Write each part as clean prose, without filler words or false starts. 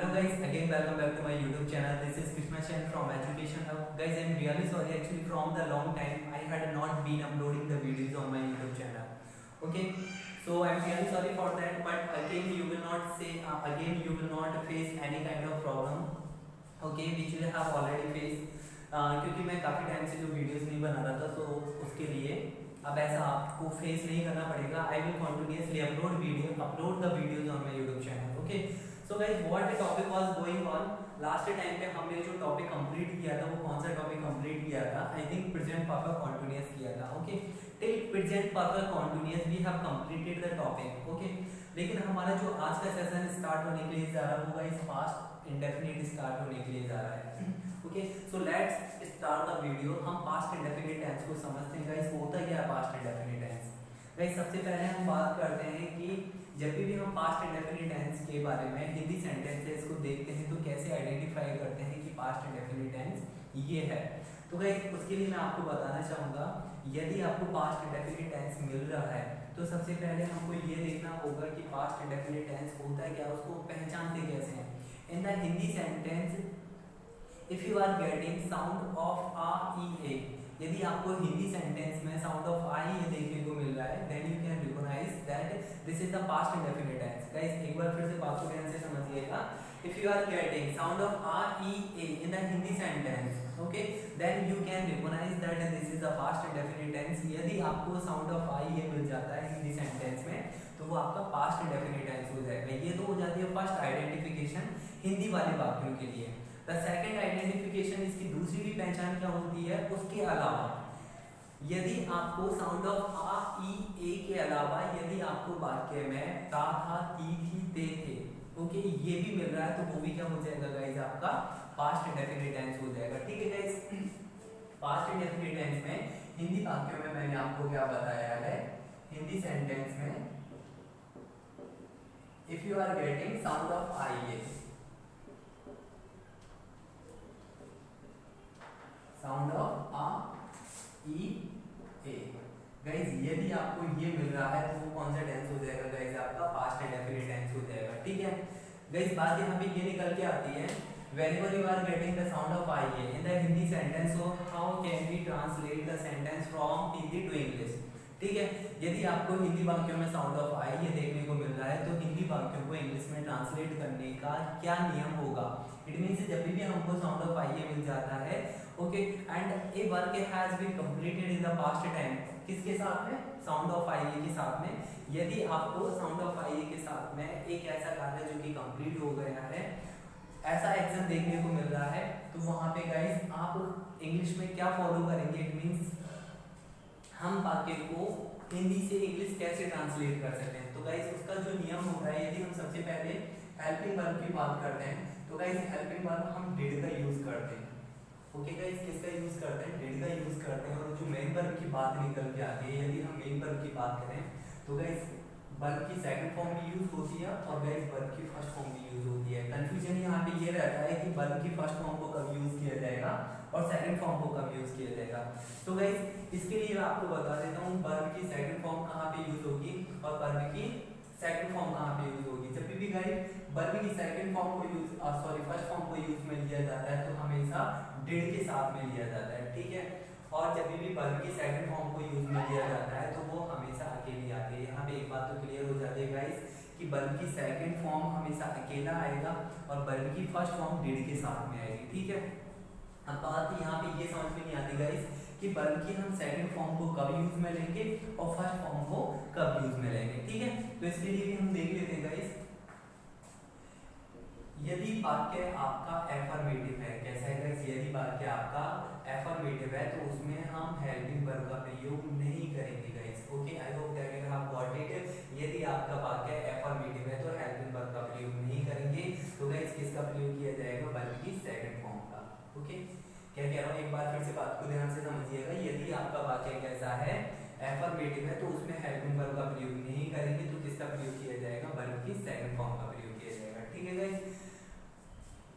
Hello guys, again welcome back to my YouTube channel. This is Krishna Chen from Education Hub. Guys, I'm really sorry actually from the long time I had not been uploading the videos on my YouTube channel. Okay, so I'm really sorry for that. But again, you will not say you will not face any kind of problem. Okay, which you have already faced. क्योंकि मैं काफ़ी time से जो videos नहीं बना रहा था तो उसके लिए अब ऐसा आपको फेस नहीं करना पड़ेगा. I will continuously upload the videos on my YouTube channel. Okay, so guys what the topic was going on. Last time पे हमने जो टॉपिक कंप्लीट किया था वो कौन सा टॉपिक कंप्लीट किया था? I think present perfect continuous किया था. Okay, till present perfect continuous we have completed the topic. Okay, लेकिन हमारा जो आज का सेशन स्टार्ट होने के लिए जा रहा होगा इस पास्ट इंडेफिनिट स्टार्ट होने के लिए जा रहा है. Okay, so let's start the video. हम पास्ट इंडेफिनिट टेंस को समझते हैं गाइस. होता क्या है पास्ट इंडेफिनिट टेंस? गाइस सबसे पहले हम बात करते हैं कि जब भी हम पास्ट इंडेफिनिट टेंस के बारे में हिंदी सेंटेंसेस को देखते हैं तो कैसे आइडेंटिफाई करते हैं कि पास्ट इंडेफिनिट टेंस ये है. तो गाइस उसके लिए मैं आपको बताना चाहूँगा, यदि आपको पास्ट इंडेफिनिट टेंस मिल रहा है तो सबसे पहले हमको ये देखना होगा कि पास्ट इंडेफिनिट टेंस होता है क्या, उसको पहचानते कैसे हैं. In the Hindi sentence if you are getting sound of आ ई ए, यदि आपको हिंदी सेंटेंस में साउंड ऑफ आ ई ए देखने को मिल रहा है then you can recognise that this is the past indefinite tense. Guys एक बार फिर से बात को ध्यान से समझिएगा. If you are getting sound of आ ई ए in the Hindi sentence, okay, then you can recognise that this is the past indefinite tense. यदि आपको साउंड ऑफ आ ई ए मिल जाता है हिंदी सेंटेंस में तो वो आपका पास्ट इंडेफिनिट टेंस हो जाएगा. ये तो हो जाती है फर्स्ट आइडेंटिफिकेशन हिंदी वाले वाक्यों के लिए. द सेकेंड आइडेंटिफिकेशन, इसकी दूसरी भी पहचान क्या होती है? उसके अलावा यदि आपको साउंड ऑफ आ ई ए के अलावा यदि आपको वाक्य में ता था ती थी ते थे, ओके, ये भी मिल रहा है तो वो भी क्या हो जाएगा गाइस? आपका पास्ट इंडेफिनिट टेंस हो जाएगा. ठीक है गाइस, पास्ट इंडेफिनिट टेंस में हिंदी वाक्यों में मैंने आपको क्या बताया है? हिंदी सेंटेंस में if you are getting sound of आई ए, साउंड ऑफ आ ई ए, गाइस यदि आपको ये मिल रहा है तो वो कौन सा टेंस हो जाएगा गाइस? आपका पास्ट इंडेफिनिट टेंस हो जाएगा. ठीक है गाइस, बात यहाँ पे ये निकल के आती है whenever you are getting the sound of I A in the Hindi sentence, so how can we translate the sentence from Hindi to English? ठीक है, यदि आपको हिंदी वाक्यों में साउंड ऑफ आई ये देखने को मिल रहा है तो हिंदी वाक्यों को इंग्लिश में ट्रांसलेट करने का क्या नियम होगा? इट मीन्स जब भी हमको साउंड ऑफ आई मिल जाता है, okay, and a work has been completed in the past time, किसके साथ में? साउंड ऑफ आई के साथ में. यदि आपको साउंड ऑफ आई के साथ में एक ऐसा कार्य जो कि कंप्लीट हो गया है, ऐसा एक्शन देखने को मिल रहा है, तो वहां पे गाइस आप इंग्लिश में क्या फॉलो करेंगे? इट मीन्स हम वाक्य को हिंदी से इंग्लिश कैसे ट्रांसलेट कर सकते हैं? तो गाइस उसका जो नियम होता है, यदि हम सबसे पहले हेल्पिंग वर्ब की बात करते हैं तो गाइस हेल्पिंग वर्ब हम डिड का यूज करते हैं. ओके गाइस, किसका यूज करते हैं? डिड का यूज करते हैं. और जो मेन वर्ब की बात निकल के आती है, यदि हम मेन वर्ब की बात करें तो गाइस वर्ब की सेकंड फॉर्म भी यूज होती है और गाइस वर्ब की फर्स्ट फॉर्म भी यूज होती है. कंफ्यूजन यहाँ पे ये रहता है कि वर्ब की फर्स्ट फॉर्म को कब यूज किया जाएगा और सेकंड फॉर्म को कब यूज किया जाएगा. तो गाइस इसके लिए मैं आपको बता देता हूँ वर्ब की सेकंड फॉर्म कहाँ पे यूज होगी और वर्ब की सेकंड फॉर्म कहाँ पे यूज होगी. जब भी गाइस वर्ब की सेकंड फॉर्म को यूज फर्स्ट फॉर्म को यूज में लिया जाता है तो हमेशा डिड के साथ में लिया जाता है. ठीक है, और जब भी वर्ब की सेकंड फॉर्म को यूज में लिया जाता है तो वो हमेशा अकेली आती है. यहाँ पे एक बात तो क्लियर हो जाती है गाइस कि वर्ब की सेकंड फॉर्म हमेशा अकेला आएगा और वर्ब की फर्स्ट फॉर्म डिड के साथ में आएगी. ठीक है, अब बात यहाँ पे ये समझ में नहीं आती गाइस कि वर्ब की हम सेकंड फॉर्म को कब यूज में लेंगे और फर्स्ट फॉर्म को कब यूज में लेंगे. ठीक है, तो इसके लिए भी हम देख लेते हैं गाइस. यदि वाक्य आपका एफर्मेटिव है, कैसा है गाइस? यदि वाक्य आपका एफर्मेटिव है तो उसमें हम हेल्पिंग वर्ब का प्रयोग नहीं करेंगे guys. Okay, I hope that you have got it. यदि आपका वाक्य एफर्मेटिव है तो हेल्पिंग वर्ब का प्रयोग नहीं करेंगे. तो गाइस किसका प्रयोग किया जाएगा? वर्ब की सेकंड फॉर्म का. ओके, क्या कह रहा हूँ एक बार फिर से बात को ध्यान से समझिएगा. यदि आपका वाक्य कैसा है? एफर्मेटिव है तो उसमें हेल्पिंग वर्ब का प्रयोग नहीं करेंगे तो किसका प्रयोग किया जाएगा? वर्ब की सेकंड फॉर्म का प्रयोग किया जाएगा. ठीक है गाइस,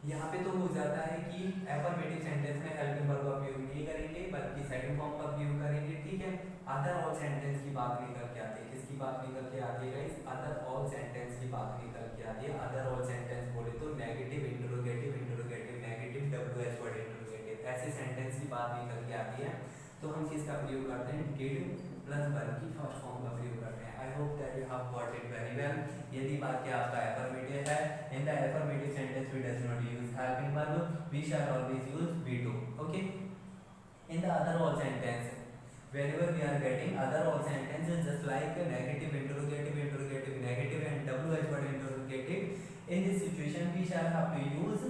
यहाँ पे तो हो जाता है कि एफर्मेटिव सेंटेंस में हेल्पिंग वर्ब का प्रयोग नहीं करेंगे बल्कि सेकंड फॉर्म का प्रयोग करेंगे. ठीक है, अदर ऑल सेंटेंस की बात निकल के आती है। किसकी बात निकल के आती है गाइस? अदर ऑल सेंटेंस की बात निकल के आती है। अदर ऑल सेंटेंस बोले तो negative, interrogative, interrogative negative, WH word interrogative, ऐसे सेंटेंस की बात निकल के आती है। तो हम किसका प्रयोग करते हैं? डिड प्लस वर्ब की फर्स्ट फॉर्म का प्रयोग करते हैं। I hope that you have got it very well. यदि वाक्य आपका एफर्मेटिव है, in the affirmative sentence we does not use helping verb, we shall always use we do. Okay, in the other all sentence, wherever we are getting other all sentences just like negative, interrogative, interrogative, negative and WH word interrogative, in this situation we shall have to use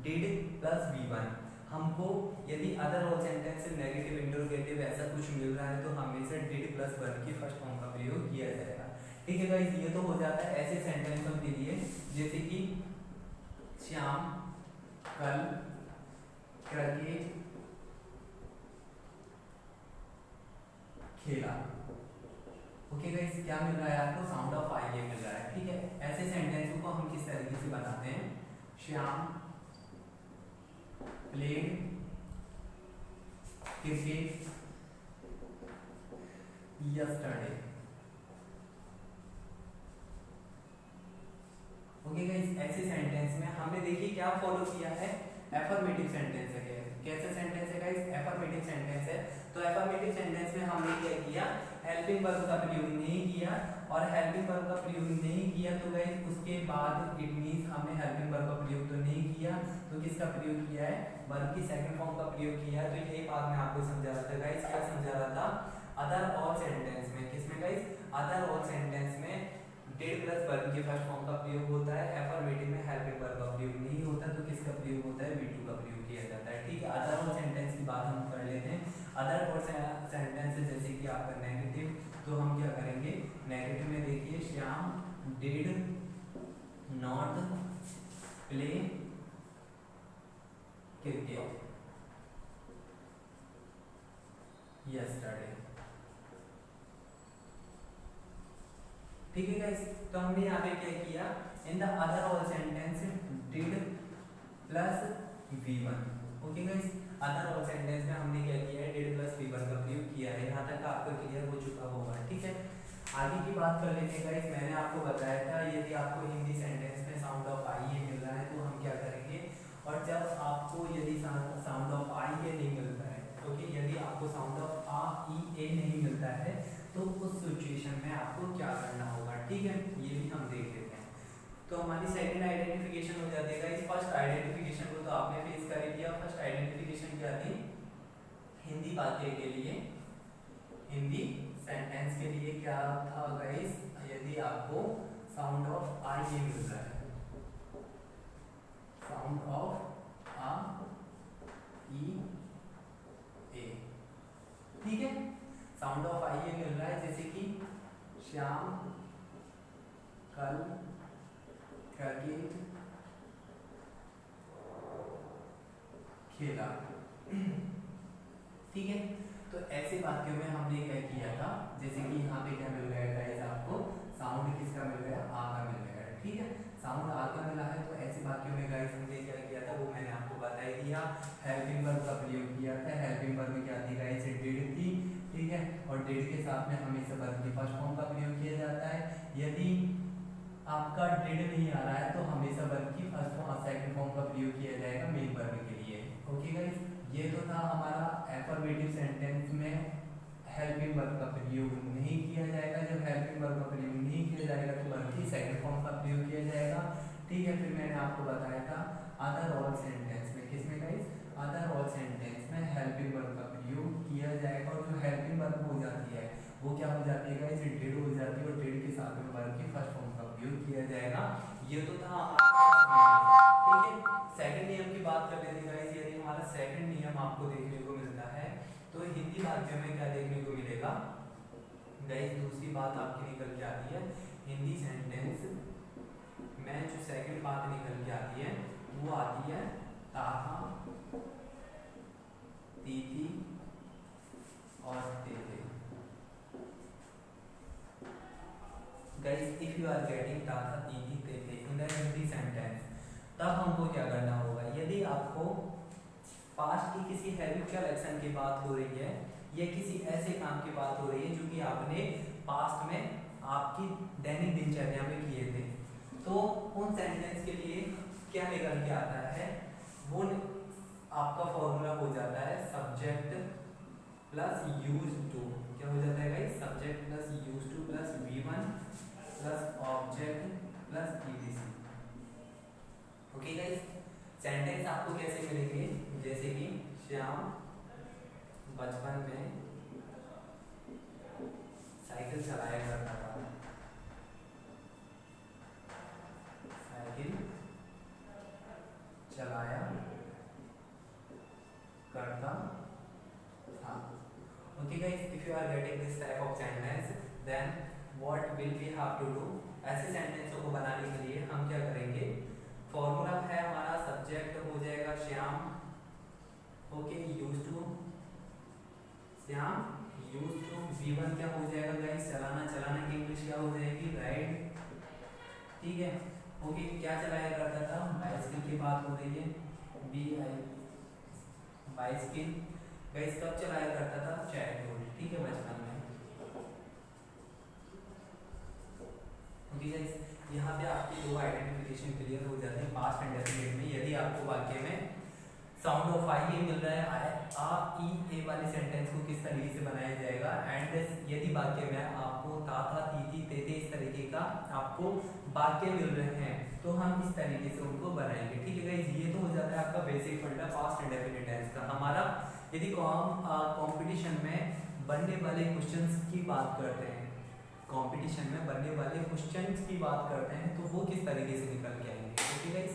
did plus V1। हमको यदि other all sentence से negative, interrogative ऐसा कुछ मिल रहा है तो हमेशा did plus one की फर्स्ट फॉर्म का प्रयोग किया जाएगा। ठीक है गाइस, ये तो हो जाता है ऐसे सेंटेंसों के लिए जैसे कि श्याम कल क्रिकेट खेला। ओके गाइस, क्या मिल रहा है आपको? साउंड ऑफ आई ए मिल रहा है। ठीक है, ऐसे सेंटेंसों को हम किस तरीके से बनाते हैं? Shyam played cricket yesterday. Okay guys, ऐसे सेंटेंस में हमने देखिए क्या फॉलो किया है? एफर्मेटिव सेंटेंस है। कैसे सेंटेंस है गाइस? एफर्मेटिव सेंटेंस है। तो एफर्मेटिव सेंटेंस में हमने क्या किया? हेल्पिंग वर्ब का प्रयोग नहीं किया, और हेल्पिंग वर्ब का प्रयोग नहीं किया तो गाइस उसके बाद इट मींस हमने हेल्पिंग वर्ब का प्रयोग तो नहीं किया, तो किसका प्रयोग किया है? वर्ब की सेकंड फॉर्म का प्रयोग किया। तो यही बात मैं आपको समझा रहा था गाइस। क्या समझा रहा था? अदर ऑल सेंटेंस में, किसमें गाइस? अदर ऑल सेंटेंस में डिड प्लस वर्ब के फर्स्ट फॉर्म का प्रयोग होता है। एफर्मेटिव में हेल्पिंग वर्ब का प्रयोग नहीं होता, तो किसका प्रयोग होता है? V2 का प्रयोग किया जाता है। ठीक है, अदर ऑल सेंटेंस की बात हम कर लेते हैं। अदर ऑल सेंटेंस जैसे कि आपका नेगेटिव, तो हम क्या करेंगे? नेगेटिव में देखिए Shyam did not play cricket yesterday. ठीक है गाइस, तो हमने यहाँ पे क्या किया? In the other all sentence did plus V1। Okay guys, other all sentence में हमने क्या किया है? डिड प्लस V1 का प्रयोग किया है। यहाँ तक आपको क्लियर हो चुका होगा। ठीक है, आगे की बात कर लेते हैं गाइस। मैंने आपको बताया था यदि आपको हिंदी सेंटेंस में साउंड ऑफ आई ए मिल रहा है तो हम क्या करेंगे, और जब आपको यदि साउंड ऑफ आई ए नहीं मिलता है, ओके, यदि आपको साउंड ऑफ आ ई ए नहीं मिलता है तो उस सिचुएशन में आपको क्या करना होगा? ठीक है, ये भी हम देख लेते हैं। तो हमारी सेकंड आइडेंटिफिकेशन हो जाती है गाइस। फर्स्ट आइडेंटिफिकेशन को तो आपने फेस कर ही लिया। फर्स्ट आइडेंटिफिकेशन क्या थी? हिंदी वाक्य के लिए, हिंदी सेंटेंस के लिए क्या था गाइस? यदि आपको साउंड ऑफ आई ए मिल रहा है, साउंड ऑफ आ ई ए, ठीक है, साउंड ऑफ आई ए मिल रहा है जैसे कि श्याम कल क्रिकेट खेला। ठीक है, तो ऐसे वाक्यों में हमने क्या किया था? जैसे कि यहाँ पे क्या मिल गया गाइस आपको? साउंड किसका मिल गया? आ का मिल गया। ठीक है, साउंड आ का मिला है, तो ऐसे वाक्यों में गाइस हमने क्या किया था वो मैंने आपको बता ही दिया। हेल्पिंग वर्ब का प्रयोग किया था। हेल्पिंग वर्ब में क्या थी गाइस? डिड थी। ठीक है, और डिड के साथ में हमेशा वर्ब की फर्स्ट फॉर्म का प्रयोग किया जाता है। यदि आपका डिड नहीं आ रहा है तो हमेशा वर्ब की फर्स्ट फॉर्म सेकंड फॉर्म का प्रयोग किया जाएगा मेन वर्ब के लिए। ओके गाइस, ये तो था हमारा एफर्मेटिव सेंटेंस में हेल्पिंग वर्ब का प्रयोग नहीं किया जाएगा। जब हेल्पिंग वर्ब का प्रयोग नहीं किया जाएगा तो वर्ब की सेकंड फॉर्म का प्रयोग किया जाएगा। ठीक है, फिर मैंने आपको बताया था अदर ऑल सेंटेंस में, किसमें गाइस? अदर ऑल सेंटेंस में हेल्पिंग वर्ब का प्रयोग किया जाएगा, और जो हेल्पिंग वर्ब हो जाती है वो क्या हो जाती है गाइस? डिड हो जाती है, और डिड के साथ में वर्ब की फर्स्ट फॉर्म का प्रयोग किया जाएगा। ये तो था। ठीक है, सेकंड नियम की बात कर लेते हैं गाइस। यदि हमारा सेकंड नियम आपको देखने को मिलता है तो हिंदी वाक्य में क्या देखने को मिलेगा गाइस? दूसरी बात आपकी निकल के आती है हिंदी सेंटेंस में, जो सेकंड बात निकल के आती है वो आती है ताहा, तीथी और तेथे। Guys, if you are getting ताहा, तीथी, तेथे इन द हिंदी सेंटेंस, तब हमको क्या करना होगा? यदि आपको पास्ट की किसी हैबिचुअल एक्शन की बात हो रही है या किसी ऐसे काम की बात हो रही है जो कि आपने पास्ट में आपकी दैनिक दिनचर्या में किए थे, तो उन सेंटेंस के लिए क्या निकल के आता है, वो आपका फॉर्मूला हो जाता है सब्जेक्ट प्लस यूज टू। क्या हो जाता है guys? Subject plus use two plus V1 plus object plus EDC। Okay guys, sentence आपको कैसे मिलेंगे? जैसे कि श्याम बचपन में साइकिल चलाया करता था, साइकिल चलाया करता था। Okay guys, if you are getting this type of sentence then what will we have to do? ऐसे सेंटेंसों को बनाने के लिए हम क्या करेंगे? फॉर्मूला है हमारा सब्जेक्ट हो जाएगा Shyam, okay, use to Shyam, use to V1 क्या हो जाएगा गाइस? चलाना। चलाने की इंग्लिश क्या हो जाएगी? राइड। ठीक है, ओके, क्या चलाया करता था? बाइसिकल की बात हो रही है, BI बाइसिकल। गाइस कब चलाया करता था? चाइल्डहुड, ठीक है, बचपन में। ओके गाइस, यहाँ पे आपकी दो आइडेंटिफिकेशन क्लियर हो जाते हैं पास्ट एंड डेफिनेट में। यदि आपको वाक्य में साउंड ऑफ आई ए मिल रहा है, आ ई ए वाले सेंटेंस को किस तरीके से बनाया जाएगा, एंड यदि वाक्य में आपको ता था ती थी ते थे इस तरीके का आपको वाक्य मिल रहे हैं तो हम इस तरीके से उनको बनाएंगे। ठीक है गाइस, ये तो हो जाता है आपका बेसिक फंडा पास्ट एंड डेफिनेट टेंस का। हमारा यदि कंपटीशन में बनने वाले क्वेश्चंस की बात करते हैं, कंपटीशन में बनने वाले क्वेश्चंस की बात करते हैं तो वो किस तरीके से निकल के आएंगे। ओके गाइस,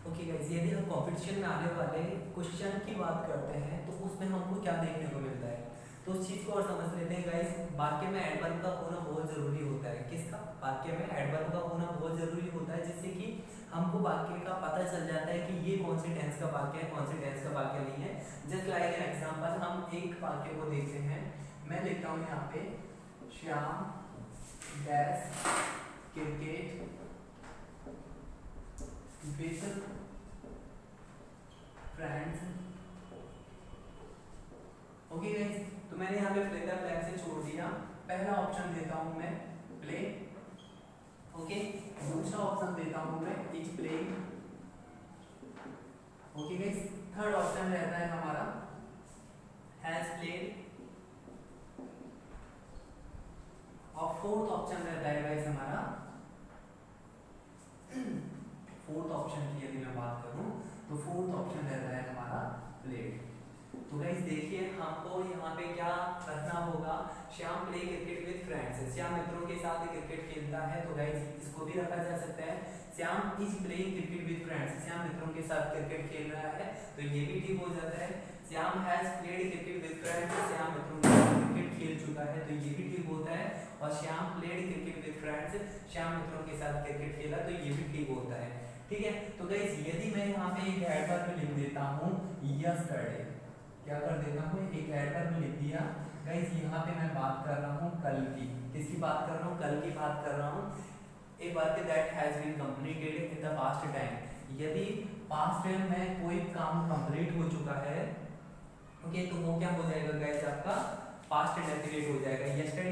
ओके गाइस, यदि हम कंपटीशन में आने वाले क्वेश्चन की बात करते हैं तो उसमें हमको क्या देखने को मिलता है, तो उस चीज को और समझ लेते हैं गाइस। वाक्य में एडवर्ब का होना बहुत जरूरी होता है। किसका? वाक्य में एडवर्ब का होना बहुत जरूरी होता है, जिससे कि हमको वाक्य का पता चल जाता है कि ये कौन से टेंस का वाक्य है, कौन से टेंस का वाक्य नहीं है। जस्ट लाइक एन एग्जांपल, हम एक वाक्य को देखते हैं। मैं लिखता हूँ यहाँ पे Shyam dash cricket with friends. Okay guys, तो मैंने यहाँ पे प्ले द फ्लैग से छोड़ दिया। पहला ऑप्शन देता हूँ मैं प्ले, ओके, दूसरा ऑप्शन देता हूँ मैं is playing. Okay guys, third option रहता है हमारा हैज प्लेड, और फोर्थ ऑप्शन रहता है गाइस हमारा, फोर्थ ऑप्शन की यदि मैं बात करूं तो फोर्थ ऑप्शन रहता है हमारा प्लेड। तो गाइस देखिए, हमको यहाँ पे क्या रखना होगा? Shyam play cricket with friends, Shyam मित्रों के साथ क्रिकेट खेलता है, तो गाइस इसको भी रखा जा सकता है। Shyam is playing cricket with friends, Shyam मित्रों के साथ क्रिकेट खेल रहा है, तो ये भी ठीक हो जाता है। Shyam has played cricket with friends, Shyam मित्रों के साथ क्रिकेट खेल चुका है, तो ये भी ठीक होता है। और Shyam played cricket with friends, Shyam मित्रों के साथ क्रिकेट खेला, तो ये भी ठीक होता है। ठीक है, तो गाइस यदि मैं यहाँ पे एक एडवर्ब लिख देता हूँ यस्टरडे, क्या कर देता हूँ, एक एडवर्ब लिख दिया गाइस। यहाँ पे मैं बात कर रहा हूँ कल की, किसकी बात कर रहा हूँ? कल की बात कर रहा हूँ। A work that has been completed in the past time, यदि पास्ट टाइम में कोई काम कंप्लीट हो चुका है, ओके, तो वो क्या हो जाएगा गाइस? आपका पास्ट डेफिनेट हो जाएगा। यस्टरडे